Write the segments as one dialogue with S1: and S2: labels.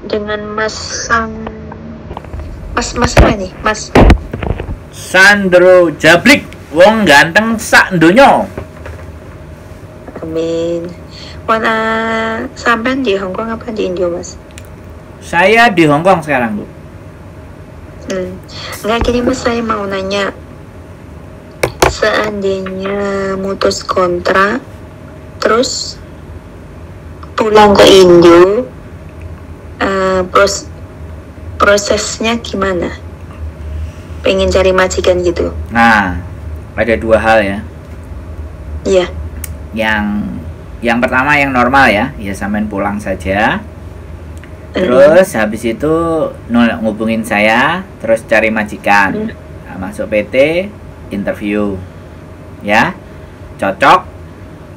S1: dengan Mas Mas apa nih? Mas
S2: Sandro Jabrik, wong ganteng sak donya.
S1: Amin. Mana sampean di Hong Kong apa di Indo, Mas?
S2: Saya di Hong Kong sekarang, Bu.
S1: Enggak, gini Mas, saya mau nanya, seandainya mutus kontrak terus pulang ke Indo, prosesnya gimana? Pengen cari majikan gitu.
S2: Nah, ada dua hal ya.
S1: Iya.
S2: Yang pertama yang normal ya sampean pulang saja. Terus habis itu ngubungin saya, terus cari majikan. Nah, masuk PT, interview. Ya. Cocok,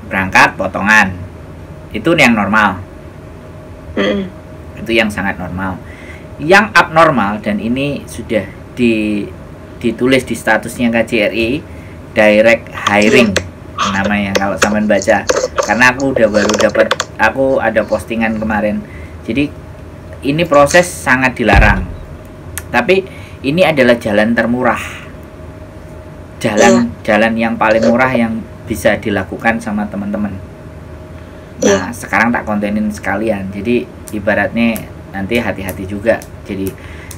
S2: berangkat potongan. Itu yang normal. Itu yang sangat normal. Yang abnormal, dan ini sudah ditulis di statusnya KJRI, direct hiring namanya kalau sampean baca. Karena aku aku ada postingan kemarin. Jadi ini proses sangat dilarang. Tapi ini adalah jalan termurah. Jalan yang paling murah yang bisa dilakukan sama teman-teman. Nah, sekarang tak kontenin sekalian. Jadi ibaratnya nanti hati-hati juga. Jadi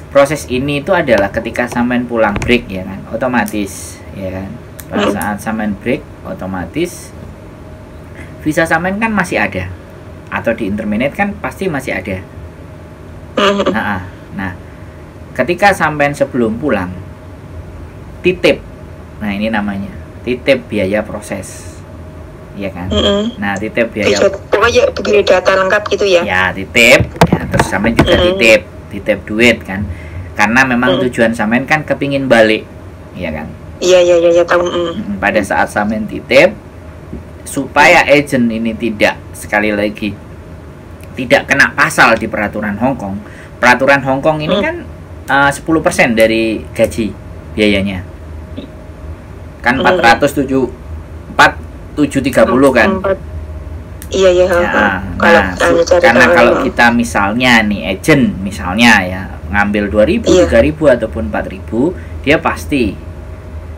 S2: proses ini itu adalah ketika sampean pulang break ya kan, otomatis ya kan. Pada saat sampean break, otomatis visa sampean kan masih ada, atau di interminate kan pasti masih ada. Nah, ketika sampean sebelum pulang titip, nah ini namanya titip biaya proses, ya kan. Nah, titip biaya,
S1: pokoknya begini data lengkap gitu ya.
S2: Ya, titip ya, terus sampean juga titip duit kan, karena memang tujuan sampean kan kepingin balik, ya kan.
S1: Iya tahu.
S2: Pada saat sampean titip, supaya agent ini sekali lagi tidak kena pasal di peraturan Hong Kong. Peraturan Hong Kong ini kan 10% dari gaji biayanya. Kan 407 4730 kan.
S1: Iya.
S2: Ya, karena kalau kita misalnya nih agent misalnya ya ngambil 2000, 3000 ataupun 4000, dia pasti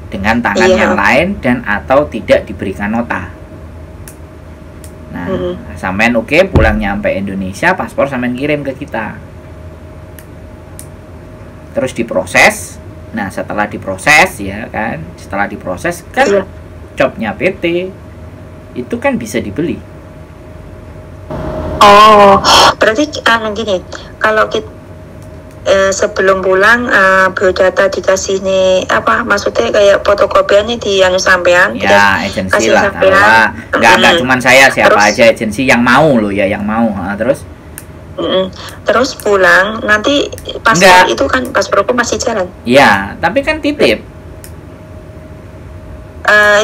S2: dengan tangan yang lain dan atau tidak diberikan nota. Nah, sampean pulang nyampe Indonesia, paspor sampean kirim ke kita. Terus diproses. Nah, setelah diproses kan jobnya PT itu kan bisa dibeli.
S1: Oh, berarti gini, kalau kita sebelum pulang biodata dikasih nih apa, maksudnya kayak fotokopiannya di yang sampean
S2: ya, agensi lah, nggak cuma saya, siapa terus, aja agensi yang mau loh ya, yang mau.
S1: Terus pulang nanti paspor itu kan, pasporku masih jalan
S2: ya, tapi kan titip.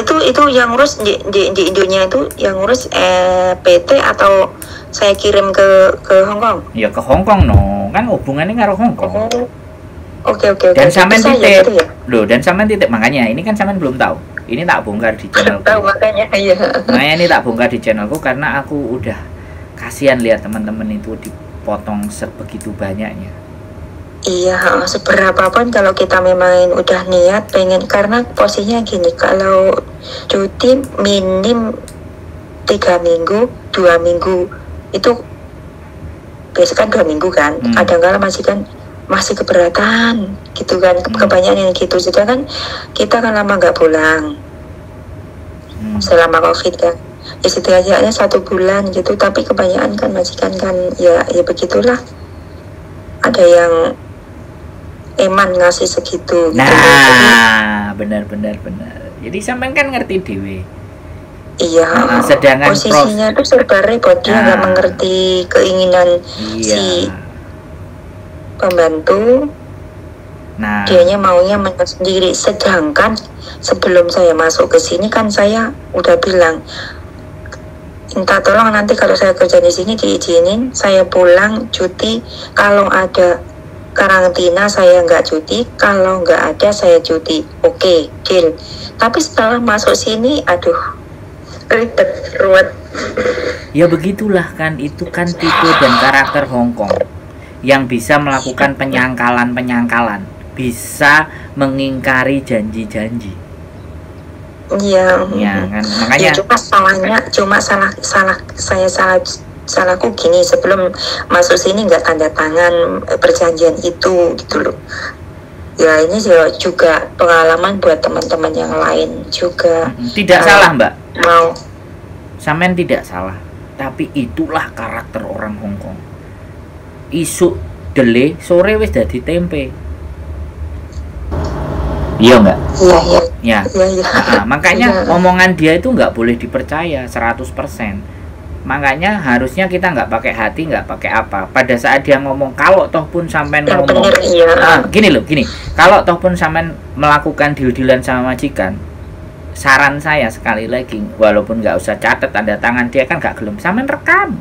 S1: Itu yang ngurus di Indonya, itu yang ngurus PT atau saya kirim ke Hong Kong?
S2: Ya ke Hong Kong kan hubungannya karo Hong Kong.
S1: Oke.
S2: Dan sampean titip. Gitu ya? Loh, dan sampean titip, makanya ini kan sampean belum tahu. Ini tak bongkar di channelku.
S1: Tahu makanya, iya.
S2: Makanya ini tak bongkar di channelku karena aku udah kasihan lihat teman-teman itu dipotong sebegitu banyaknya.
S1: Iya, seberapa pun kalau kita memang udah niat pengen, karena posisinya gini, kalau cuti minim 3 minggu, 2 minggu itu biasa kan 2 minggu kan, kadang-kadang masih keberatan gitu kan, kebanyakan yang gitu. Sedangkan kita kan lama nggak pulang selama COVID kan, ya setidaknya 1 bulan gitu. Tapi kebanyakan kan majikan kan ya begitulah, ada yang eman ngasih segitu.
S2: Nah, benar. Jadi sampean kan ngerti dewe.
S1: Iya,
S2: sedangkan
S1: posisinya tuh serba repot, dia nggak mengerti keinginan si pembantu. Dianya maunya sendiri. Sedangkan sebelum saya masuk ke sini kan saya udah bilang, minta tolong nanti kalau saya kerja di sini diizinin, saya pulang cuti, kalau ada karantina saya nggak cuti, kalau nggak ada saya cuti. Oke, deal. Tapi setelah masuk sini, aduh, ribet, ruwet.
S2: Ya begitulah kan, itu kan tipe dan karakter Hong Kong. yang bisa melakukan penyangkalan, bisa mengingkari janji-janji.
S1: Iya.
S2: Ya kan, makanya.
S1: Ya, cuma salahku gini, sebelum masuk sini nggak tanda tangan perjanjian itu gitu loh. Ya ini juga pengalaman buat teman-teman yang lain juga.
S2: Tidak salah Mbak. Sampean tidak salah. Tapi itulah karakter orang Hongkong. Isuk dele, sore wis dadi tempe. Iya enggak? Iya. Nah, makanya omongan dia itu nggak boleh dipercaya 100%. Makanya harusnya kita nggak pakai hati, nggak pakai apa. Pada saat dia ngomong, kalau toh pun sampean ngomong, gini, kalau toh pun sampean melakukan deal-dealan sama majikan, saran saya sekali lagi, walaupun nggak usah catat tanda tangan, dia kan nggak gelem, sampean rekam.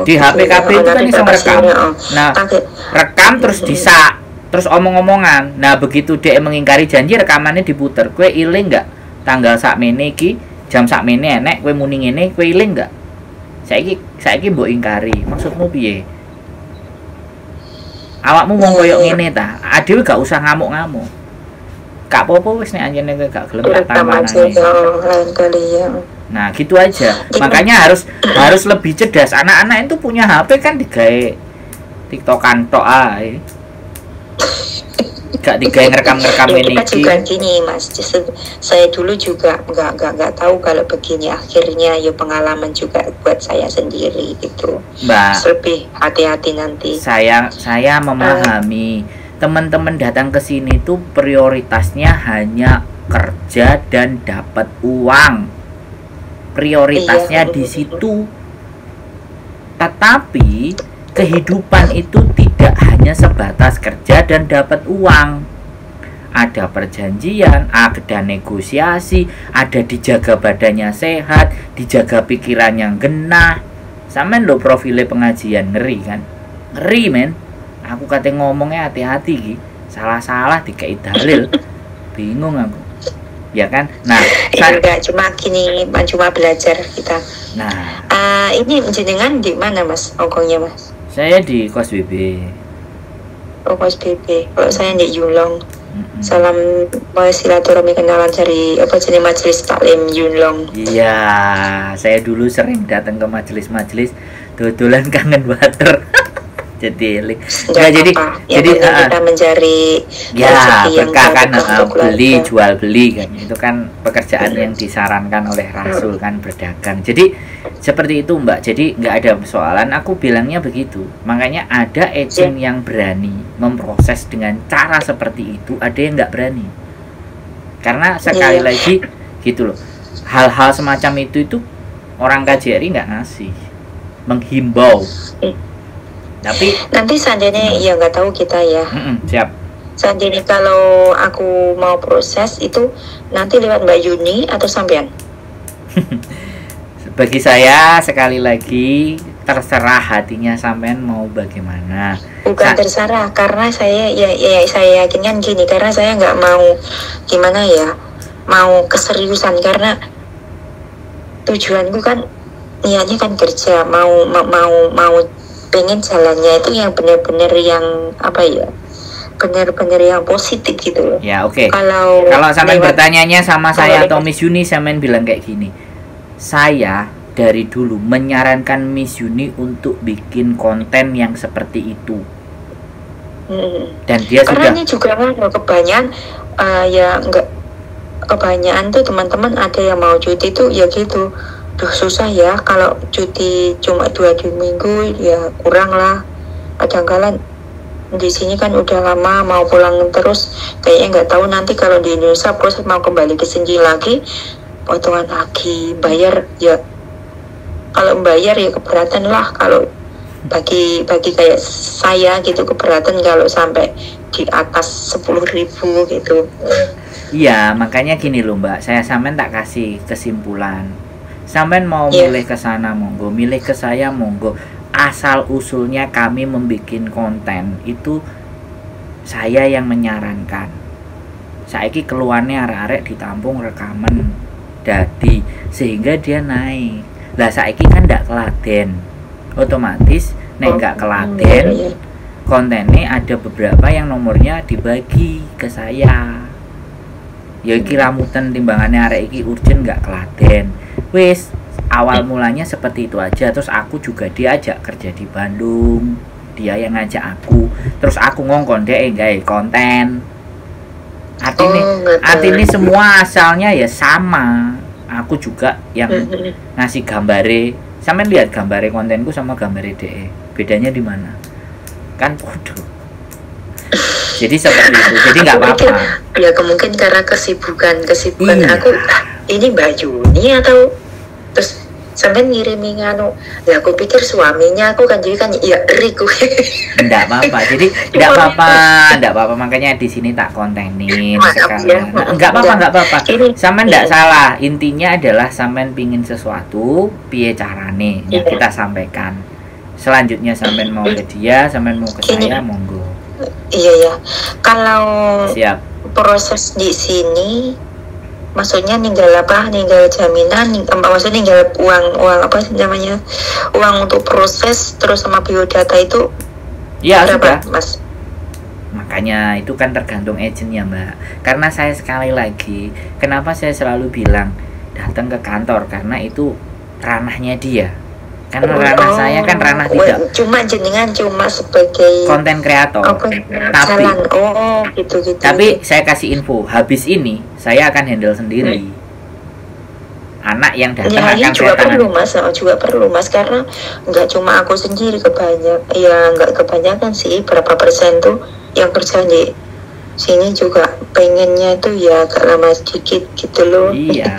S2: Di HPKB itu kan bisa rekam. Nah, rekam terus disak, terus omong-omongan. Nah, begitu dia mengingkari janji, rekamannya diputer. Kue iling nggak tanggal sakmene iki? Jam sakmene enek kowe muni ngene, kowe iling enggak? Saiki mbok ingkari. Maksudmu piye? Awakmu wong koyo ngene ta. Adewe gak usah ngamuk-ngamuk. Gak apa-apa wis nek anjene gak gelem tak tambanane. Nah, gitu aja. Makanya harus lebih cerdas. Anak-anak itu punya HP kan digawe TikTokan tok ae. Gak digawe ngerekam ini.
S1: Kita juga gini Mas, saya dulu juga nggak tahu kalau begini, akhirnya ya pengalaman juga buat saya sendiri gitu.
S2: Mbak,
S1: lebih hati-hati nanti.
S2: Saya memahami teman-teman datang ke sini tuh prioritasnya hanya kerja dan dapat uang. Prioritasnya di situ. Tetapi kehidupan itu tidak hanya sebatas kerja dan dapat uang. Ada perjanjian, ada negosiasi, ada dijaga badannya sehat, dijaga pikiran yang genah. Sampean lo profile pengajian ngeri kan? Ngeri men. Aku kate ngomongnya hati-hati ki. Salah-salah dikei dalil. Bingung aku. Ya kan? Nah,
S1: enggak cuma gini, cuma belajar kita.
S2: Nah,
S1: ini jenengan di mana Mas? Hongkongnya Mas?
S2: Saya di Kos BB.
S1: Oh, Kos BB. Kalau saya di Yunlong. Salam silaturahmi kenalan dari majelis taklim Yunlong.
S2: Iya, saya dulu sering datang ke majelis-majelis dodolan kangen butter. jadi kita
S1: mencari
S2: ya berkah kan, beli jual beli kan, itu kan pekerjaan yang disarankan oleh Rasul kan, berdagang. Jadi seperti itu Mbak, jadi nggak ada persoalan. Aku bilangnya begitu. Makanya ada agent yang berani memproses dengan cara seperti itu, ada yang nggak berani. Karena sekali lagi gitu loh, hal-hal semacam itu orang KJRI nggak ngasih, menghimbau. Tapi
S1: nanti seandainya ya nggak tahu kita ya.
S2: Siap.
S1: Seandainya kalau aku mau proses itu nanti lewat Mbak Yuni atau sampean?
S2: Bagi saya sekali lagi terserah hatinya sampean mau bagaimana.
S1: Bukan terserah, karena saya saya yakin kan gini, karena saya nggak mau gimana ya, mau keseriusan, karena tujuanku kan niatnya kan kerja, mau pengen jalannya itu yang benar-benar yang benar-benar yang positif gitu loh.
S2: Ya oke. Kalau sampean bertanyanya sama saya atau Miss Yuni, sampean bilang kayak gini. Saya dari dulu menyarankan Miss Yuni untuk bikin konten yang seperti itu. Dan dia
S1: karena ini juga kan kebanyakan kebanyakan tuh teman-teman ada yang mau cuti tuh ya gitu. Duh susah ya kalau cuti cuma 2 minggu ya kurang lah. Kadang-kadang di sini kan udah lama mau pulang terus, kayaknya nggak tahu nanti kalau di Indonesia proses mau kembali ke sini lagi, potongan lagi, bayar ya. Kalau bayar ya keberatan lah, kalau bagi kayak saya gitu keberatan kalau sampai di atas 10.000 gitu.
S2: Iya, makanya gini loh Mbak, saya sampean tak kasih kesimpulan. Sampean mau milih ke sana monggo, milih ke saya monggo. Asal usulnya kami membuat konten itu saya yang menyarankan. Saiki keluarnya arek-arek ditampung rekaman dadi sehingga dia naik. Lah saiki kan ndak keladen. otomatis nek nggak keladen kontennya ada beberapa yang nomornya dibagi ke saya. Ya iki ramutan timbangannya arek iki urgent nggak keladen. Wis awal mulanya seperti itu aja. Terus aku juga diajak kerja di Bandung. Dia yang ngajak aku. Terus aku ngongkon deh gawe konten. Artinya semua asalnya ya sama. Aku juga yang ngasih gambare. Sampeyan lihat gambare kontenku sama gambare DE. Bedanya di mana? Kan bodoh. Jadi seperti itu. Jadi nggak apa-apa.
S1: Ya kemungkinan karena kesibukan
S2: iya.
S1: Aku ini Mbak Yuni atau terus sampai ngirimin anu. Ya aku pikir suaminya aku kan, jadi kan ya riku.
S2: Enggak apa-apa. Jadi enggak apa-apa. Makanya di sini tak kontenin sekalian. Enggak apa-apa. Sampean enggak salah. Intinya adalah sampean pingin sesuatu, piye carane ya kita sampaikan. Selanjutnya sampean mau ke dia, sampean mau ke saya, monggo.
S1: Iya ya. Kalau
S2: siap.
S1: Proses di sini maksudnya ninggal jaminan, maksudnya ninggal uang apa sih namanya, uang untuk proses terus sama biodata itu
S2: ya
S1: berapa,
S2: sudah.
S1: Mas?
S2: Makanya itu kan tergantung agentnya, Mbak. Karena saya sekali lagi, kenapa saya selalu bilang datang ke kantor, karena itu ranahnya dia. Karena ranah saya kan ranah tidak.
S1: Cuma jenengan cuma sebagai
S2: konten kreator. Tapi
S1: gitu.
S2: Tapi saya kasih info, habis ini saya akan handle sendiri. Anak yang datang akan
S1: juga perlu mas, karena nggak cuma aku sendiri nggak kebanyakan sih, berapa persen tuh yang kerja di sini juga pengennya tuh ya agak lama sedikit gitu loh.
S2: Iya.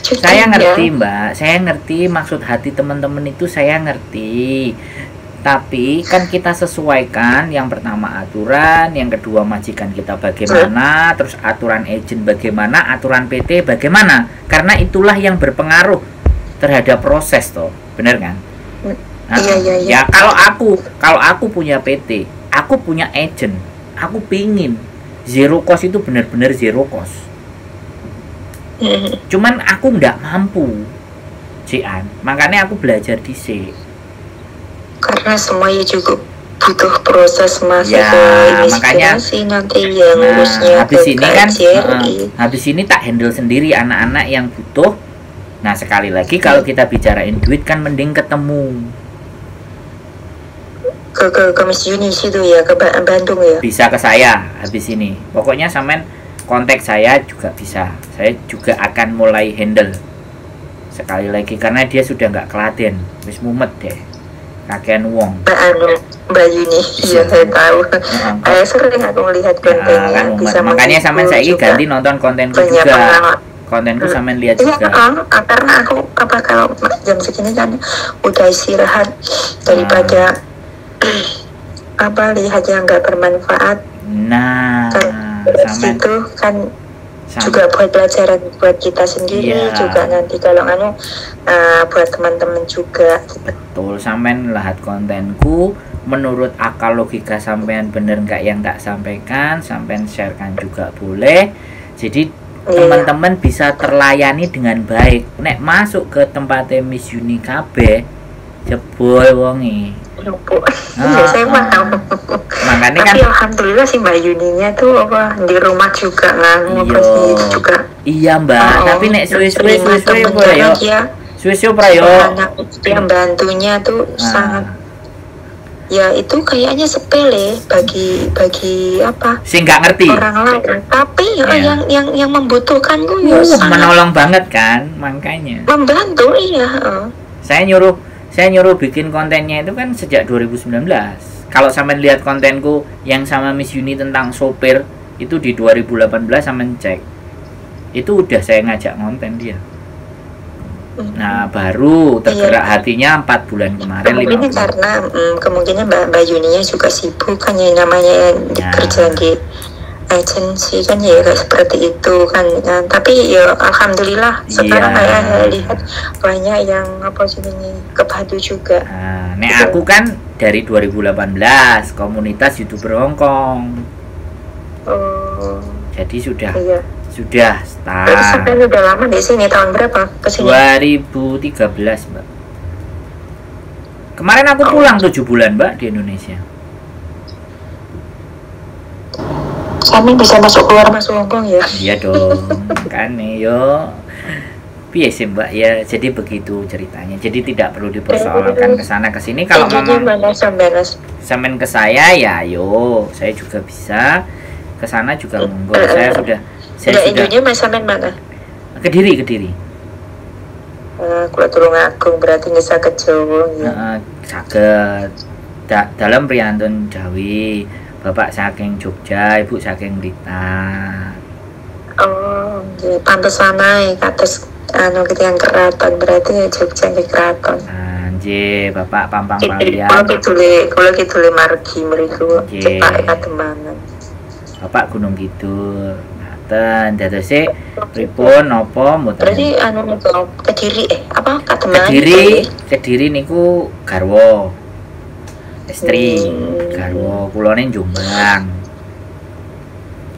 S2: Saya ngerti Mbak, saya ngerti maksud hati teman-teman itu, saya ngerti. Tapi kan kita sesuaikan, yang pertama aturan, yang kedua majikan kita bagaimana, terus aturan agent bagaimana, aturan PT bagaimana. Karena itulah yang berpengaruh terhadap proses toh, bener kan? Nah, iya. Ya kalau aku punya PT, aku punya agent, aku pingin zero cost itu benar-benar zero cost. Cuman aku nggak mampu, Cian. Makanya aku belajar di C.
S1: Karena semuanya juga butuh proses masuk
S2: ya,
S1: ke
S2: makanya
S1: nanti yang ngurusnya
S2: habis ini kan habis ini tak handle sendiri anak-anak yang butuh. Nah sekali lagi kalau kita bicarain duit kan mending ketemu
S1: ke Miss Yuni situ ya, ke Bandung ya.
S2: Bisa ke saya habis ini. Pokoknya sampean kontak saya juga bisa. Saya juga akan mulai handle. Sekali lagi karena dia sudah nggak keladen, wis mumet deh. Kakean wong.
S1: Mbak Yuni, iya saya tahu. Saya sering aku melihat kontennya.
S2: Kan bisa makanya sampean saya ganti nonton kontenku juga. Kontenku sampean lihat juga.
S1: Karena aku kalau jam segini kan udah istirahat daripada lihat yang nggak bermanfaat.
S2: Nah,
S1: itu kan juga buat pelajaran buat kita sendiri, juga nanti kalau buat teman-teman juga.
S2: Betul, sampean lihat kontenku menurut akal logika sampean bener nggak yang tak sampaikan, sampean sharekan juga boleh. Jadi teman-teman bisa terlayani dengan baik. Nek masuk ke tempatnya Miss Yuni KB jebol wongi.
S1: Saya paham.
S2: Makanya kan
S1: alhamdulillah sih Mbak Yuninya tuh di rumah juga ngobrol juga.
S2: Iya Mbak, tapi nek suwe-suwe yo. Suwe-suwe prayo.
S1: Yang bantunya tuh sangat. Ya itu kayaknya sepele bagi apa?
S2: Sing nggak ngerti.
S1: Orang lain. Tapi yang membutuhkan tuh
S2: menolong banget kan, makanya.
S1: Membantu iya.
S2: Saya nyuruh bikin kontennya itu kan sejak 2019. Kalau sampean lihat kontenku yang sama Miss Yuni tentang sopir itu di 2018 sampean cek. Itu udah saya ngajak konten dia. Nah, baru tergerak hatinya 4 bulan kemarin.
S1: Kemungkinan karena kemungkinan Mbak Yuninya juga sibuk kan ya, namanya kerja di agensi kan ya kayak seperti itu kan. Tapi ya alhamdulillah sekarang saya lihat banyak yang kebantu juga.
S2: Nek aku kan dari 2018 komunitas YouTuber Hongkong. Jadi sudah start.
S1: Terus sampai udah lama di sini, tahun berapa kesini?
S2: 2013 Mbak. Kemarin aku pulang 7 bulan, Mbak, di Indonesia.
S1: Kami bisa masuk keluar masuk Hongkong ya?
S2: Iya dong, kan yo. Piye sih Mbak ya, jadi begitu ceritanya. Jadi tidak perlu dipersoalkan ke sana ke sini. Kalau memang sampean ke saya ya, yo, saya juga bisa ke sana juga monggo. Saya sudah
S1: Indonya Mas sampean mana?
S2: Kediri.
S1: Kula Tulungagung berarti nggih saged Jawa ya.
S2: Saged. Dalam priyantun Jawi. Bapak saking Jogja, Ibu saking Blitar.
S1: Oh, nggih pantesan ae kados kita yang keraton berarti Jogja nggih keraton.
S2: Nggih, Bapak Pampang Palian.
S1: Kula kidule margi mriku cepak kademangan.
S2: Bapak Gunung Kidul. Ngaten, dadose pripun napa mboten?
S1: Berarti Kediri apa kademangan?
S2: Kediri niku garwa. Istri garwa kulone Jombang.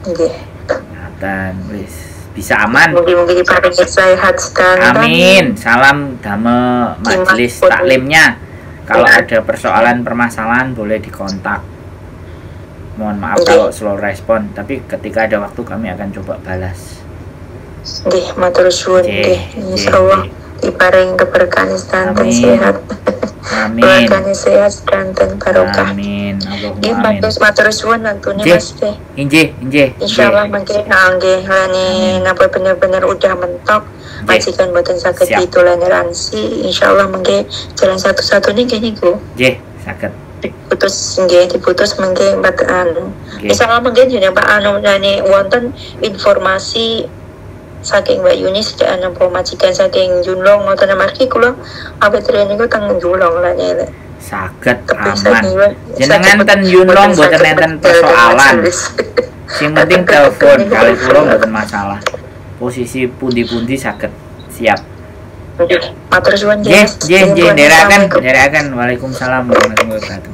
S2: Nggih. Ngaten wis bisa aman.
S1: Mungkin paringi sehat sedanten.
S2: Amin. Salam damel majelis taklimnya. Kalau ada persoalan permasalahan boleh dikontak. Mohon maaf kalau slow respon, tapi ketika ada waktu kami akan coba balas.
S1: Nggih, matur suwun nggih. Insyaallah diparing keberkahan sedanten sehat.
S2: Amin.
S1: Keluarganya sehat sedanten barokah.
S2: Amin.
S1: Nggih, matur suwun waktune Mas teh.
S2: Injih.
S1: Insyaallah mangke nggih lani napa bener-bener udah mentok majikan mboten saged ditoleransi. Insyaallah mangke jalan satu-satunya nggih niku.
S2: Nggih, saged.
S1: Diputus mangke mboten Insyaallah mangke jeneng Pak nani wonten informasi saking Mbak Yunis dan majikan saking Junlong ngoten margi kula awet niku teng Junlong lah nyele.
S2: Saged aman. Jenengan ten Junlong mboten enten persoalan. Sing penting telepon kali kula mboten masalah. Posisi pundi-pundi saged siap.
S1: Matur suwun
S2: nggih, ndherekaken. Waalaikumsalam warahmatullahi wabarakatuh.